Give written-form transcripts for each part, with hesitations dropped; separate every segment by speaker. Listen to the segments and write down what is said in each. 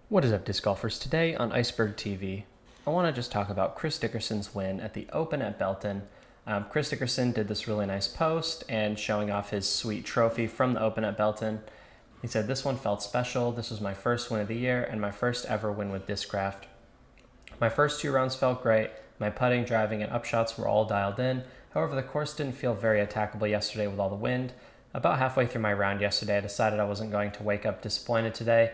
Speaker 1: What is up, disc golfers? Today on Iceberg TV, I want to just talk about Chris Dickerson's win at the Open at Belton. Chris Dickerson did this really nice post and showing off his sweet trophy from the Open at Belton. He said, "This one felt special. This was my first win of the year and my first ever win with Discraft. My first 2 rounds felt great. My putting, driving, and upshots were all dialed in. However, the course didn't feel very attackable yesterday with all the wind. About halfway through my round yesterday, I decided I wasn't going to wake up disappointed today.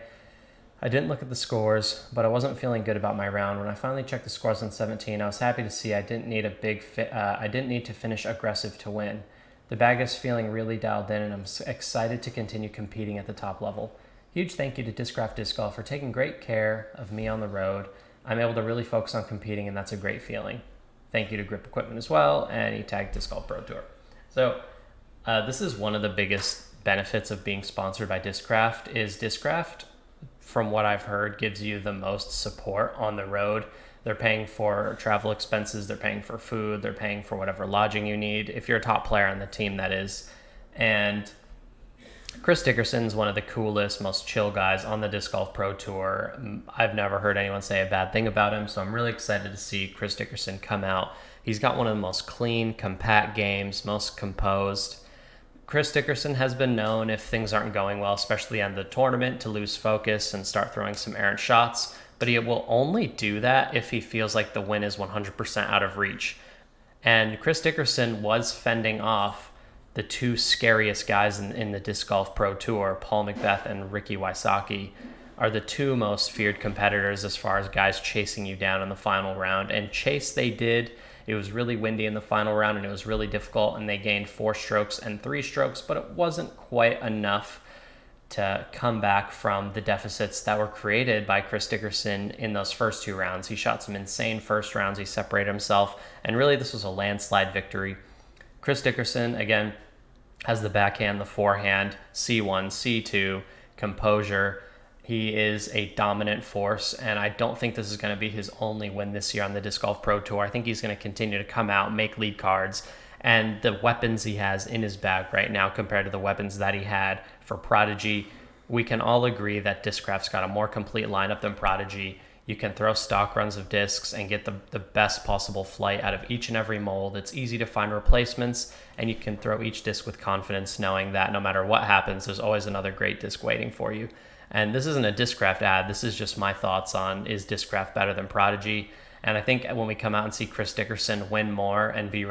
Speaker 1: I didn't look at the scores, but I wasn't feeling good about my round. When I finally checked the scores on 17, I was happy to see I didn't need I didn't need to finish aggressive to win. The bag is feeling really dialed in, and I'm excited to continue competing at the top level. Huge thank you to Discraft Disc Golf for taking great care of me on the road. I'm able to really focus on competing, and that's a great feeling. Thank you to Grip Equipment as well," and he tagged Disc Golf Pro Tour. So this is one of the biggest benefits of being sponsored by Discraft. Is Discraft, from what I've heard, gives you the most support on the road. They're paying for travel expenses, they're paying for food, they're paying for whatever lodging you need, if you're a top player on the team, that is. And Chris Dickerson's one of the coolest, most chill guys on the Disc Golf Pro Tour. I've never heard anyone say a bad thing about him, so I'm really excited to see Chris Dickerson come out. He's got one of the most clean, compact games, most composed. Chris Dickerson has been known, if things aren't going well, especially on the tournament, to lose focus and start throwing some errant shots, but he will only do that if he feels like the win is 100% out of reach. And Chris Dickerson was fending off the two scariest guys in the Disc Golf Pro Tour. Paul McBeth and Wysocki are the two most feared competitors as far as guys chasing you down in the final round. And chase they did. It was really windy in the final round, and it was really difficult, and they gained 4 strokes and 3 strokes, but it wasn't quite enough to come back from the deficits that were created by Chris Dickerson in those first 2 rounds. He shot some insane first rounds. He separated himself, and really this was a landslide victory. Chris Dickerson, again, has the backhand, the forehand, C1, C2, composure. He is a dominant force, and I don't think this is going to be his only win this year on the Disc Golf Pro Tour. I think he's going to continue to come out, make lead cards, and the weapons he has in his bag right now compared to the weapons that he had for Prodigy, we can all agree that Discraft's got a more complete lineup than Prodigy. You can throw stock runs of discs and get the best possible flight out of each and every mold. It's easy to find replacements, and you can throw each disc with confidence, knowing that no matter what happens, there's always another great disc waiting for you. And this isn't a Discraft ad. This is just my thoughts on, is Discraft better than Prodigy? And I think when we come out and see Chris Dickerson win more and be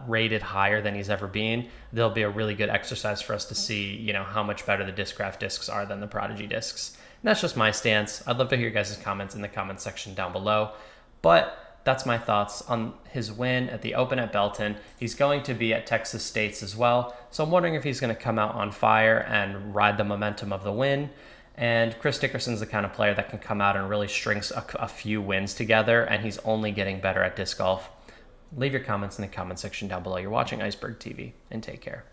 Speaker 1: rated higher than he's ever been, there'll be a really good exercise for us to see, how much better the Discraft discs are than the Prodigy discs. And that's just my stance. I'd love to hear your guys' comments in the comments section down below. But that's my thoughts on his win at the Open at Belton. He's going to be at Texas States as well, so I'm wondering if he's going to come out on fire and ride the momentum of the win. And Chris Dickerson's the kind of player that can come out and really string a few wins together, and he's only getting better at disc golf. Leave your comments in the comment section down below. You're watching Iceberg TV, and take care.